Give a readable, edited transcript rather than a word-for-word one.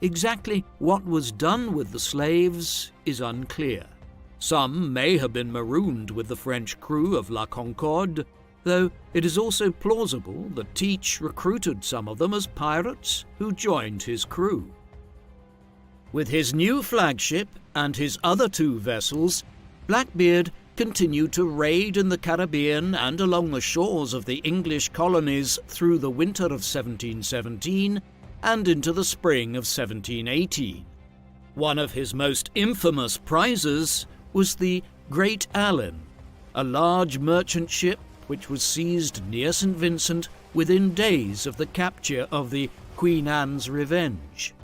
Exactly what was done with the slaves is unclear. Some may have been marooned with the French crew of La Concorde, though it is also plausible that Teach recruited some of them as pirates who joined his crew. With his new flagship and his other two vessels, Blackbeard continued to raid in the Caribbean and along the shores of the English colonies through the winter of 1717 and into the spring of 1718. One of his most infamous prizes was the Great Allen, a large merchant ship which was seized near St. Vincent within days of the capture of the Queen Anne's Revenge.